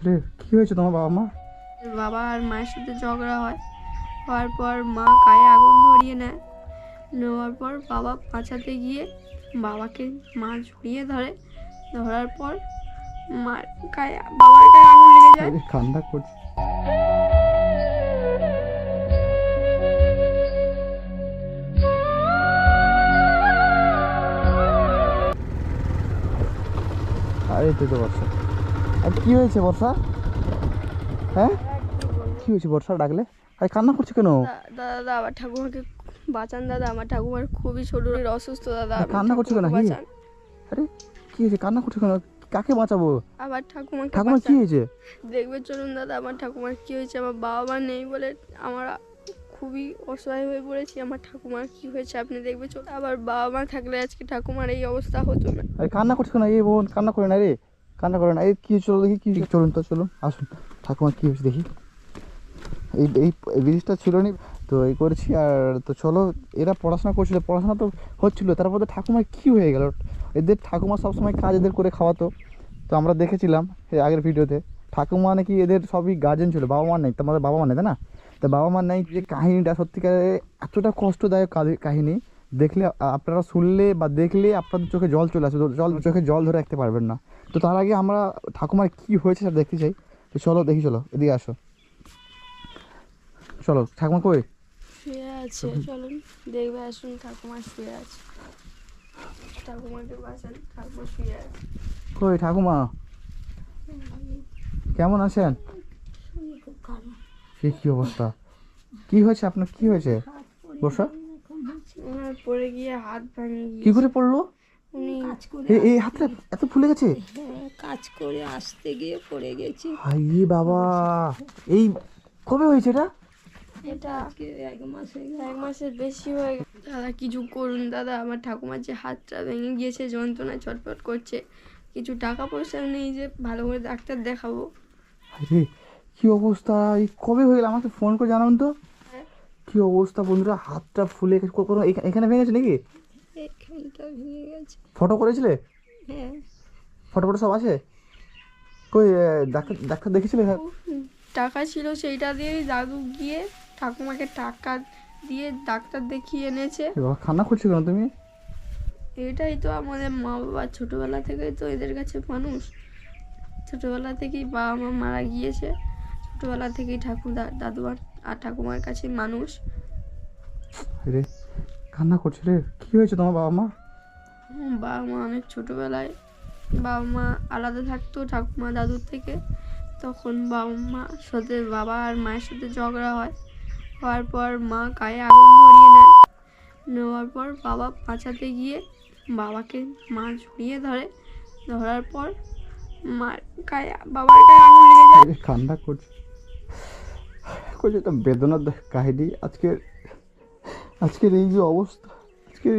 রে? কি হয়েছে তোমার বাবা মা? বাবা আর মায়ের সাথে ঝগড়া হয়, হওয়ার পর মা গায়ে আগুন ধরিয়ে নেয়। নেওয়ার পর বাবা বাঁচাতে গিয়ে বাবাকে মা ঝুলিয়ে ধরে। ধরার পর মার গায়ে বাবার গায়ে আগুন লেগে যায়। কান্না করছে। আরে তুই তো বর্ষা, আর কি হয়েছে বর্ষা? হ্যাঁ কি হয়েছে বর্ষা ডাকলে? আরে কান্না করছে কেন? দাদা আমার ঠাকুমাকে বাঁচান দাদা, আমার ঠাকুমার খুবই ছোট অসুস্থ দাদা, কান্না করছে কেন? বাঁচান। আরে কি হয়েছে? কান্না করছে কেন? কাকে বাঁচাবো? আমার ঠাকুমাকে ঠাকুমার কি হয়েছে? দেখবে চলুন দাদা, আমার ঠাকুমার কি হয়েছে। আমার বাবা মা নেই বলে আমরা খুবই অসহায় হয়ে পড়েছি। আমার ঠাকুমার কি হয়েছে আপনি দেখবে চলুন। আবার বাবা মা থাকলে আজকে ঠাকুমার এই অবস্থা হতো না। আরে কান্না করছে কেন? এই বোন কান্না করে না রে, কান্না করে না। এই কি চলো দেখি, কি চলুন তো, চলুন আসুন। ঠাকুমার কি হয়েছে দেখি। এই এই ব্রিজটা ছিল নি তো, এই করেছি। আর তো চলো, এরা পড়াশোনা করছিল, পড়াশোনা তো হচ্ছিল, তারপর তো ঠাকুমার কী হয়ে গেল? এদের ঠাকুমা সবসময় কাজ এদের করে খাওয়াতো, তো আমরা দেখেছিলাম এই আগের ভিডিওতে। ঠাকুমা নাকি এদের সবই গার্জেন ছিল, বাবা মা নেই। তোমাদের বাবা মা নেই তাই না? তা বাবা মা নেই, যে কাহিনিটা সত্যিকারে এতটা কষ্টদায়ক কাহিনী, দেখলে আপনারা শুনলে বা দেখলে আপনাদের চোখে জল চলে আসবে, চোখে জল ধরে রাখতে পারবেন না। তো তার আগে আমরা ঠাকুমার কী হয়েছে সেটা দেখতে চাই। তো চলো দেখি, চলো এদিকে আসো, চলো। ঠাকুমা কই? শুয়ে আছে, চলুন দেখবে আসুন। ঠাকুমা শুয়ে আছে, ঠাকুমাকে বাঁচান, ঠাকুমা শুয়ে আছে। কই ঠাকুমা? কেমন আছেন? সে কি অবস্থা? কি হয়েছে আপনার? কি হয়েছে বর্ষা? ওনার পড়ে গিয়ে হাত ভাঙে কি করে পড়লো? উনি এই হাতটা এত ফুলে গেছে? কাজ করে আসতে গিয়ে পড়ে গেছি। হাই বাবা, এই কবে হয়েছে এটা? এটা এক মাসে এক মাসের বেশি হয়ে গেছে। দাদা কিছু করুন দাদা, আমার ঠাকুমার যে হাতটা ভেঙে গিয়েছে, যন্ত্রণায় ছটফট করছে। কিছু টাকা পয়সা নেই যে ভালো করে ডাক্তার দেখাবো। আরে কি অবস্থা! এই কবে হয়ে গেল? আমাকে ফোন করে জানাবেন তো। কি অবস্থা বন্ধুরা, হাতটা ফুলে গেছে। কোনো এখানে ভেঙে গেছে নাকি? এখানটা ভেঙে গেছে। ফটো করেছিলে? হ্যাঁ, ফটো ফটো সব আছে? কই ডাক্তার ডাক্তার দেখেছিলে? টাকা ছিল, সেইটা দিয়েই দাদু গিয়ে ঠাকুমাকে টাকা দিয়ে ডাক্তার দেখিয়ে এনেছে। কান্না করছো কেন তুমি? এটাই তো আমাদের মা বাবা, ছোটোবেলা থেকেই তো এদের কাছে মানুষ। ছোটোবেলা থেকেই বাবা মা মারা গিয়েছে, ছোটোবেলা থেকেই দাদু আর ঠাকুমার কাছে মানুষ। রে কান্না করছে রে। কি হয়েছে তোমার বাবা মা? বাবা মা অনেক ছোটোবেলায় বাবা মা আলাদা থাকতো ঠাকুমা দাদুর থেকে। তখন বাবা আর মায়ের সাথে ঝগড়া হয়, হওয়ার পর মা গায়ে আগুন ধরিয়ে নেয়। নেওয়ার পর বাবা বাঁচাতে গিয়ে বাবাকে মা ঝুলিয়ে ধরে। ধরার পর বাবার গায়ে আগুন লেগে যায়। কান্না করছে, করছে একটা বেদনার কাহিনী। আজকের এই যে অবস্থা, আজকের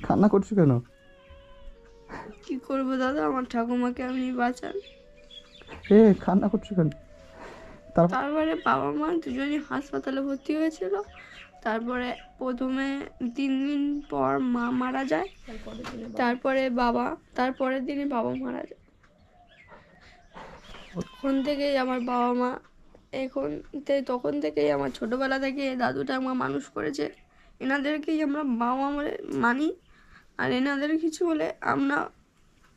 কান্না করছো কেন? কি করবো দাদা, আমার ঠাকুমাকে আপনি বাঁচান। কান্না করছো কেন? তারপরে বাবা মা দুজনই হাসপাতালে ভর্তি হয়েছিল। তারপরে প্রথমে 3 দিন পর মা মারা যায়, তারপরের দিনই বাবা মারা যায়। তখন থেকেই আমার বাবা মা তখন থেকেই আমার ছোটোবেলা থেকে দাদুটা আমার মানুষ করেছে। এনাদেরকেই আমরা বাবা মা মানি। আর এনাদের কিছু হলে আমরা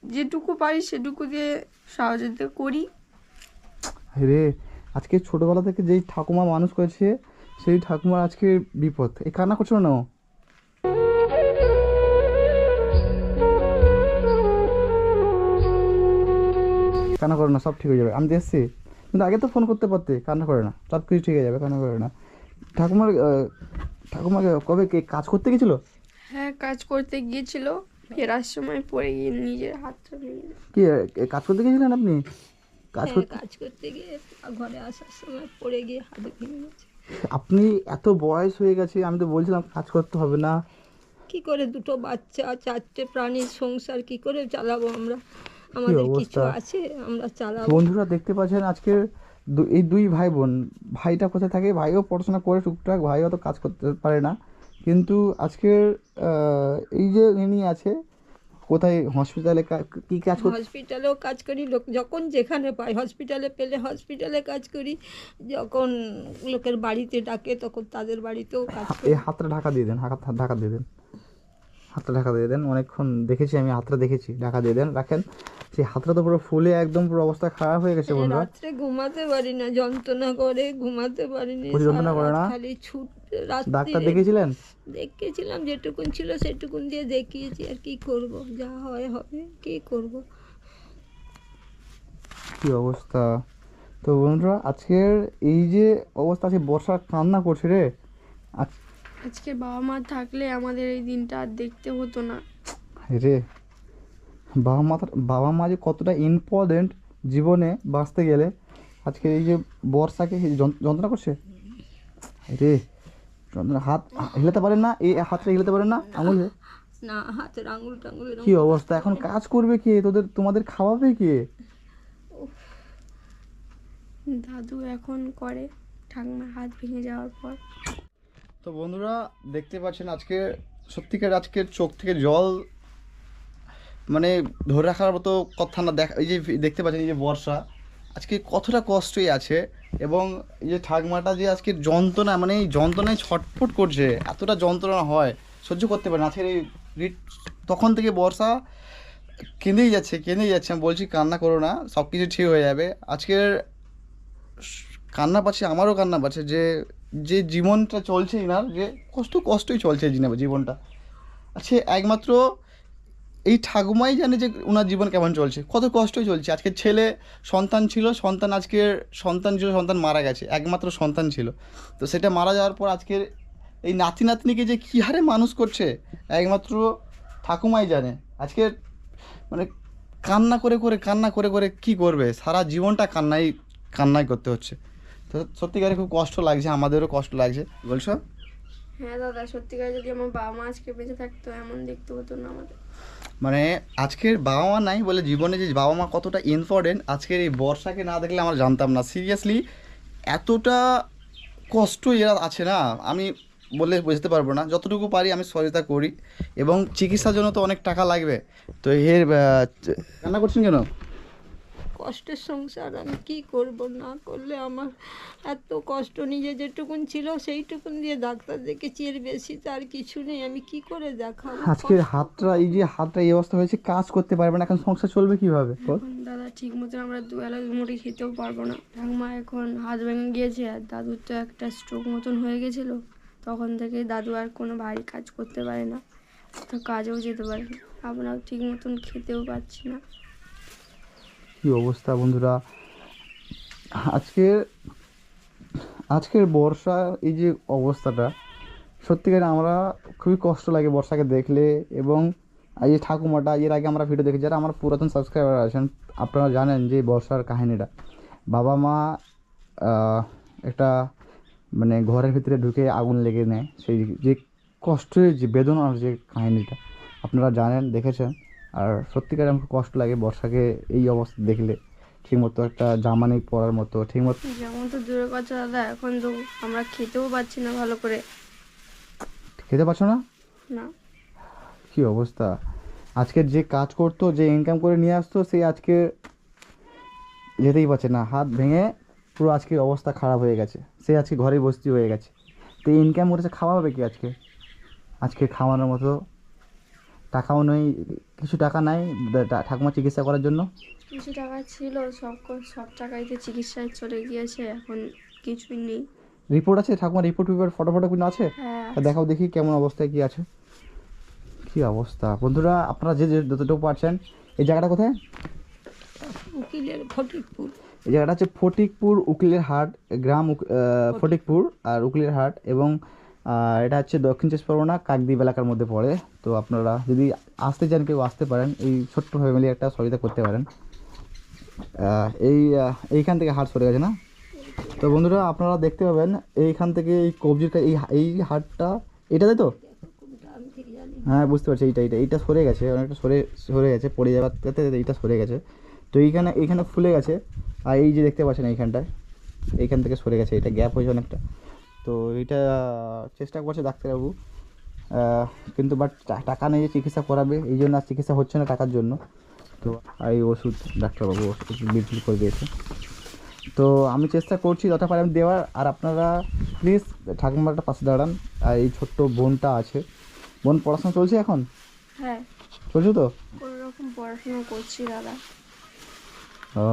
যেটুকু পারি সেটুকু দিয়ে সহযোগিতা করি। রে আজকে ছোটবেলা থেকে যেই ঠাকুমা মানুষ করেছে, সেই ঠাকুমার আজকে বিপদ। এই কান্না করছো না? কান্না করো না, সব ঠিক হয়ে যাবে। আমি দেখছি, কিন্তু আগে তো ফোন করতে পারতে। কান্না করে না, সব কিছু ঠিক হয়ে যাবে, কান্না করে না। ঠাকুমাকে কবে কাজ করতে গেছিলো? হ্যাঁ, কাজ করতে গিয়েছিল, ফেরার সময় পড়ে গিয়ে নিজের হাতটা ভেঙে। কি কাজ করতে গেছিলেন আপনি? কাজ করতে গিয়ে ঘরে আসার সময় পড়ে গিয়ে হাত ভেঙে গেছে। আপনি এত বয়স হয়ে গেছে, আমি তো বলছিলাম কাজ করতে হবে না। কি করে দুটো বাচ্চা, 4টে প্রাণীর সংসার কি করে চালাবো আমরা? আমাদের কিছু আছে, আমরা চালাবো। বন্ধুরা দেখতে পাচ্ছেন আজকে এই 2 ভাই বোন। ভাইটা কোথায় থাকে? ভাইও পড়াশোনা করে টুকটাক, ভাইও তো কাজ করতে পারে না। কিন্তু আজকের এই যে ইনি আছে, কোথায় হসপিটালে কি কাজ করতে? হসপিটালেও কাজ করি, লোক যখন যেখানে পাই, হসপিটালে পেলে হসপিটালে কাজ করি, যখন লোকের বাড়িতে ডাকে তখন তাদের বাড়িতেও কাজ করি। এই হাতটা ঢাকা দিয়ে দেন, ঢাকা দিয়ে দেন, হাতটা ঢাকা দিয়ে দেন। অনেকক্ষণ দেখেছি আমি, হাতটা দেখেছি, ঢাকা দিয়ে দেন, রাখেন। সেই হাতটা তো পুরো ফুলে একদম পুরো অবস্থা খারাপ হয়ে গেছে বন্ধুরা। রাত্রে ঘুমাতে পারি না, যন্ত্রণা করে ঘুমাতে পারিনি, প্রচুর যন্ত্রণা করে না? খালি ছুট। ডাক্তার দেখিয়েছিলেন? দেখেছিলাম, যেটুকুন ছিল সেটুকুন দিয়ে দেখিয়েছি, আর কি করব, যা হয় হবে, কি করব। কি অবস্থা। তো বন্ধুরা আজকের এই যে অবস্থা আছে, বর্ষা কান্না করছে রে। আজকে বাবা মা থাকলে আমাদের এই দিনটা আর দেখতে হতো না রে, বাবা মা যে কতটা ইম্পর্টেন্ট জীবনে বাঁচতে গেলে। আজকে এই যে বর্ষাকে যন্ত্রণা করছে রে, যন্ত্রণা। হাত হিলাতে পারেন না, এই হাতটা হিলাতে পারেন না, আঙুল না, হাতের আঙুল টাঙুল কি অবস্থা। এখন কাজ করবে কে? তোমাদের খাওয়াবে কে? দাদু এখন করে, ঠাকুমার হাত ভেঙে যাওয়ার পর। তো বন্ধুরা দেখতে পাচ্ছেন আজকে সত্যিকার আজকের চোখ থেকে জল মানে ধরে রাখার মতো কথা না। এই যে দেখতে পাচ্ছেন এই যে বর্ষা আজকে কতটা কষ্টই আছে, এবং এই যে ঠাকুমাটা যে আজকের যন্ত্রণা, মানে এই যন্ত্রণায় ছটফট করছে, এতটা যন্ত্রণা হয় সহ্য করতে পারে না। আজকের এই তখন থেকে বর্ষা কেঁদেই যাচ্ছে। আমি বলছি কান্না করো না, সব কিছু ঠিক হয়ে যাবে। আজকের কান্না পাচ্ছে, আমারও কান্না পাচ্ছে, যে জীবনটা চলছে এনার, যে কষ্টই চলছে জীবনটা। আচ্ছা একমাত্র এই ঠাকুমাই জানে যে ওনার জীবন কেমন চলছে, কত কষ্টই চলছে। আজকের ছেলে সন্তান ছিল, সন্তান মারা গেছে, একমাত্র সন্তান ছিল। তো সেটা মারা যাওয়ার পর আজকের এই নাতিকে যে কী হারে মানুষ করছে একমাত্র ঠাকুমাই জানে। আজকে মানে কান্না করে কি করবে, সারা জীবনটা কান্নাই করতে হচ্ছে। তো সত্যিকারে খুব কষ্ট লাগছে, আমাদেরও কষ্ট লাগছে। বলছো? হ্যাঁ দাদা, সত্যিকার যদি আমার বাবা মা আজকে বেঁচে থাকতো এমন দেখতে হতো না আমাদের। মানে আজকের বাবা মা নাই বলে জীবনে যে বাবা মা কতটা ইম্পর্টেন্ট, আজকের এই বর্ষাকে না দেখলে আমরা জানতাম না। সিরিয়াসলি এতটা কষ্ট এরা আছে না, আমি বলে বুঝতে পারবো না। যতটুকু পারি আমি সহযোগিতা করি, এবং চিকিৎসার জন্য তো অনেক টাকা লাগবে। তো এর রান্না করছেন কেন? কষ্টের সংসার, আমি কি করব, না করলে আমার এত কষ্ট। নিজে যেটুকুন ছিল সেইটুকুন দিয়ে ডাক্তার দেখেছি, এর বেশি তো আর কিছু নেই, আমি কি করে দেখাবো। আজকের হাতটা এই অবস্থা হয়েছে, কাজ করতে পারবে না, এখন সংসার চলবে কিভাবে? এখন দাদা ঠিক মতন আমরা দুবেলা মুড়ি খেতেও পারবো না। ঠাকুমা এখন হাত ভেঙে গিয়েছে, আর দাদুর তো একটা স্ট্রোক মতন হয়ে গেছিলো, তখন থেকে দাদু আর কোনো ভারী কাজ করতে পারে না, তো কাজেও যেতে পারে না, আমরাও ঠিক মতন খেতেও পাচ্ছি না। কি অবস্থা বন্ধুরা আজকের বর্ষা এই যে অবস্থাটা, সত্যিকারে আমরা খুবই কষ্ট লাগে বর্ষাকে দেখলে। এবং এই যে ঠাকুমাটা, এর আগে আমরা ভিডিও দেখি, যারা আমার পুরাতন সাবস্ক্রাইবার আছেন আপনারা জানেন যে বর্ষার কাহিনীটা। বাবা মা একটা মানে ঘরের ভিতরে ঢুকে আগুন লেগে নেয়, সেই যে কষ্টের যে বেদনার যে কাহিনীটা আপনারা জানেন, দেখেছেন। আর সত্যিকারে আমাকে কষ্ট লাগে বর্ষাকে এই অবস্থা দেখলে। ঠিকমতো একটা জামা নেই পরার মতো, ঠিকমতো যেমন তো দূরের কথা দাদা, এখন তো আমরা খেতেও পাচ্ছি না ভালো করে। খেতে পারছো না? না। কি অবস্থা। আজকের যে কাজ করতো, যে ইনকাম করে নিয়ে আসতো, সেই আজকে যেতেই পারছে না, হাত ভেঙে পুরো আজকে অবস্থা খারাপ হয়ে গেছে। সে আজকে ঘরেই বসতি হয়ে গেছে। তো ইনকাম করেছে, খাওয়াবে কি আজকে খাওয়ানোর মতো টাকাও নেই, কিছু টাকা নাই ঠাকুমা চিকিৎসা করার জন্য। কিছু টাকা ছিল, সব টাকাই তো চিকিৎসায় চলে গিয়েছে, এখন কিছুই নেই। রিপোর্ট আছে ঠাকুমার? রিপোর্ট ফটো কোনো আছে? হ্যাঁ দেখাও দেখি কেমন অবস্থায় কি আছে। কি অবস্থা বন্ধুরা, আপনারা যে যতটুকু পারছেন। এই জায়গাটা কোথায়? উকিলের ফটিকপুর। এই জায়গাটা হচ্ছে ফটিকপুর, উকিলের হাট গ্রাম, ফটিকপুর আর উকিলের হাট। এবং এটা হচ্ছে দক্ষিণ চব্বিশ পরগনা কাকদ্বীপ এলাকার মধ্যে পড়ে। তো আপনারা যদি আসতে চান, কেউ আসতে পারেন, এই ছোট্ট ফ্যামিলি একটা সহযোগিতা করতে পারেন। এইখান থেকে হাট সরে গেছে না? তো বন্ধুরা আপনারা দেখতে পাবেন এইখান থেকে এই কবজির এই হাটটা, এটা তাই তো? হ্যাঁ বুঝতে পারছি, এইটা সরে গেছে, অনেকটা সরে গেছে, পড়ে যাওয়ার এইটা সরে গেছে। তো এইখানে ফুলে গেছে। আর এই যে দেখতে পাচ্ছেন এইখান থেকে সরে গেছে, এটা গ্যাপ হয়েছে অনেকটা। তো এইটা চেষ্টা করছে ডাক্তারবাবু কিন্তু বাট টাকা নেই যে চিকিৎসা করাবে, এই জন্য আর চিকিৎসা হচ্ছে না টাকার জন্য। তো এই ওষুধ ডাক্তারবাবু ওষুধ বিক্রি করে দিয়েছে। তো আমি চেষ্টা করছি যতটা পারি আমি দেওয়ার। আর আপনারা প্লিজ ঠাকুমাটা পাশে দাঁড়ান। আর এই ছোট্ট বোনটা আছে, বোন পড়াশোনা চলছে এখন? হ্যাঁ, চলছে তো? কোনো রকম পড়াশোনা করছি দাদা। ও,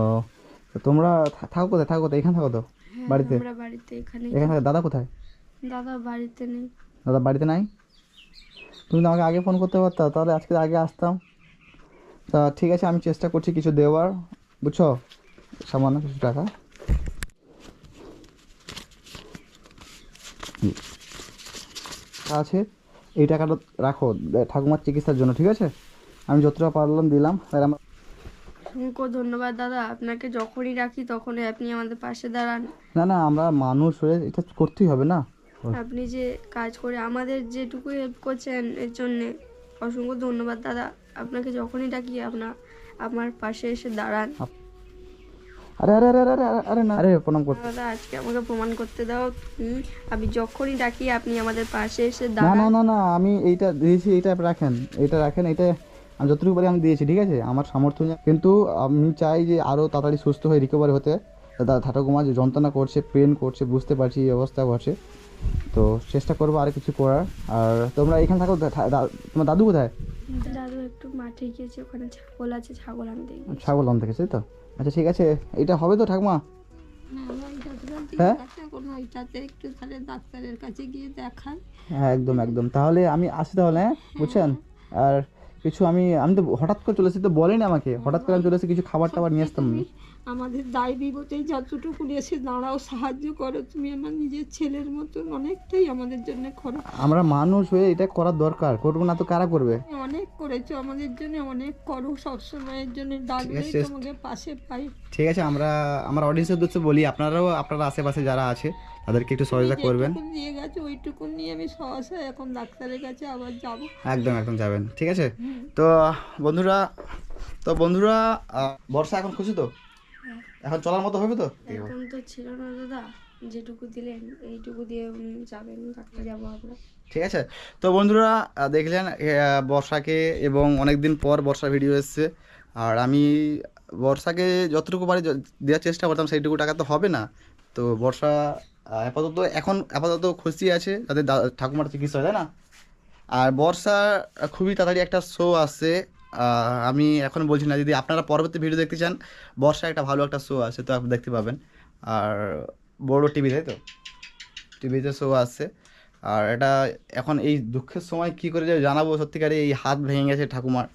তো তোমরা থাকো কোথায়? এখানে থাকো তো হ্যাঁ, বাড়িতে? আমরা বাড়িতে এখানে। এখানে থাকো। দাদা কোথায়? দাদা বাড়িতে নেই। দাদা বাড়িতে নাই? তুমি তো আমাকে আগে ফোন করতে পারতা, তাহলে আজকে আগে আসতাম। তা ঠিক আছে, আমি চেষ্টা করছি কিছু দেওয়ার, বুঝছো, সামান্য কিছু টাকা। আছে, এই টাকাটা রাখো ঠাকুমার চিকিৎসার জন্য, ঠিক আছে? আমি যতটা পারলাম দিলাম। আর আমার অসংখ্য ধন্যবাদ দাদা, আপনাকে যখনই রাখি তখনই আপনি আমাদের পাশে দাঁড়ান। না না, আমরা মানুষ হয়ে এটা করতেই হবে না। আপনি যে কাজ করে আমাদের যেটুকু হেল্প করছেন এর জন্যে অসংখ্য ধন্যবাদ দাদা। আপনাকে যখনই ডাকি আমার পাশে এসে দাঁড়ান। আরে আরে আরে আরে আরে আরে না, আরে প্রণাম করতে। দাদা আজকে আমাকে প্রমাণ করতে দাও। আমি যখনই ডাকি আপনি আমাদের পাশে এসে না না দাঁড়ান। না না, আমি এইটা দিয়েছি, এইটা রাখেন, এইটা রাখেন, এইটা আমি যতটুকু পারি আমি দিয়েছি, ঠিক আছে? আমার সামর্থ্য নেই, কিন্তু আমি চাই যে আরও তাড়াতাড়ি সুস্থ হয়ে রিকভারি হতে। ঠাকুমা যে যন্ত্রণা করছে, পেন করছে, বুঝতে পারছি এই অবস্থা করছে। তো চেষ্টা করবো আর কিছু করার। আর তোমরা এখানে থাকো। তোমার দাদু কোথায়? দাদু একটু মাঠে গিয়েছে, ওখানে ছাগল আছে, ছাগল আনতে গিয়েছে। ছাগল আনতে গেছে, তাই তো? আচ্ছা ঠিক আছে, এটা হবে তো ঠাকুমা? হ্যাঁ, এখন ওইটাতে একটু তাহলে ডাক্তারের কাছে গিয়ে দেখাই। হ্যাঁ একদম একদম। তাহলে আমি আসি তাহলে, হ্যাঁ বুঝছেন? আর কিছু আমি তো হঠাৎ করে চলে এসেছি, তো বলেনি আমাকে, হঠাৎ করে আমি চলে এসেছি, কিছু খাবার টাবার নিয়ে আসতাম। তুমি আমাদের দায় বিপদে যতটুকু এসে দাঁড়াও, সাহায্য করো। তুমি আমার নিজের ছেলের মতন, অনেকটাই আমাদের জন্য করো। আমরা মানুষ হয়ে এটা করার দরকার, করবো না তো কারা করবে? অনেক করেছো আমাদের জন্য, অনেক করো সবসময়ের জন্য। ডাকলেই আছে। তোমাকে পাশে পাই। ঠিক আছে, আমার অডিয়েন্সের উদ্দেশ্যে বলি, আপনারা আশেপাশে যারা আছে তাদেরকে একটু সহযোগিতা করবেন। যেটুকুন দিয়ে গেছো ওইটুকুন নিয়ে আমি সহসা এখন ডাক্তারের কাছে আবার যাব। একদম একদম যাবেন, ঠিক আছে? তো বন্ধুরা বর্ষা এখন খুশি তো? এখন চলার মতো হবে তো? এখন তো ছিল না দাদা, যেটুকু দিলেন এইটুকু দিয়ে যাবেন, ডাক্তার যাবো আমরা। ঠিক আছে। তো বন্ধুরা দেখলেন বর্ষাকে, এবং অনেক দিন পর বর্ষা ভিডিও এসছে। আর আমি বর্ষাকে যতটুকু পারি দেওয়ার চেষ্টা করতাম, সেইটুকু টাকা তো হবে না। তো বর্ষা আপাতত খুশি আছে যাতে ঠাকুমার চিকিৎসা হয়, তাই না? আর বর্ষা খুবই তাড়াতাড়ি একটা শো আসছে। আমি এখন বলছি না, যদি আপনারা পরবর্তী ভিডিও দেখতে চান, বর্ষা একটা ভালো একটা শো আছে, তো আপনি দেখতে পাবেন। আর বড় টিভি, তাই তো? টিভিতে শো আসছে। আর এটা এখন এই দুঃখের সময় কী করে যে জানাবো, সত্যিকারে এই হাত ভেঙে গেছে ঠাকুমার।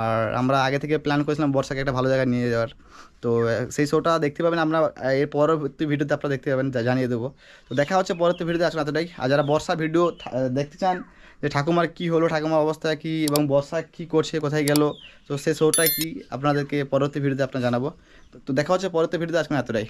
আর আমরা আগে থেকে প্ল্যান করেছিলাম বর্ষাকে একটা ভালো জায়গায় নিয়ে যাওয়ার। তো সেই শোটা দেখতে পাবেন আমরা, এর পরবর্তী ভিডিওতে আপনারা দেখতে পাবেন, জানিয়ে দেবো। তো দেখা হচ্ছে পরবর্তী ভিডিওতে, আসলে এতটাই। আর যারা বর্ষা ভিডিও দেখতে চান যে ঠাকুমার কী হলো, ঠাকুমার অবস্থা কী, এবং বর্ষা কী করছে, কোথায় গেল, তো সেই শোটা কি আপনাদেরকে পরবর্তী ভিডিওতে আপনারা জানাবো। তো দেখা হচ্ছে পরবর্তী ভিডিওতে, আজকে এতটাই।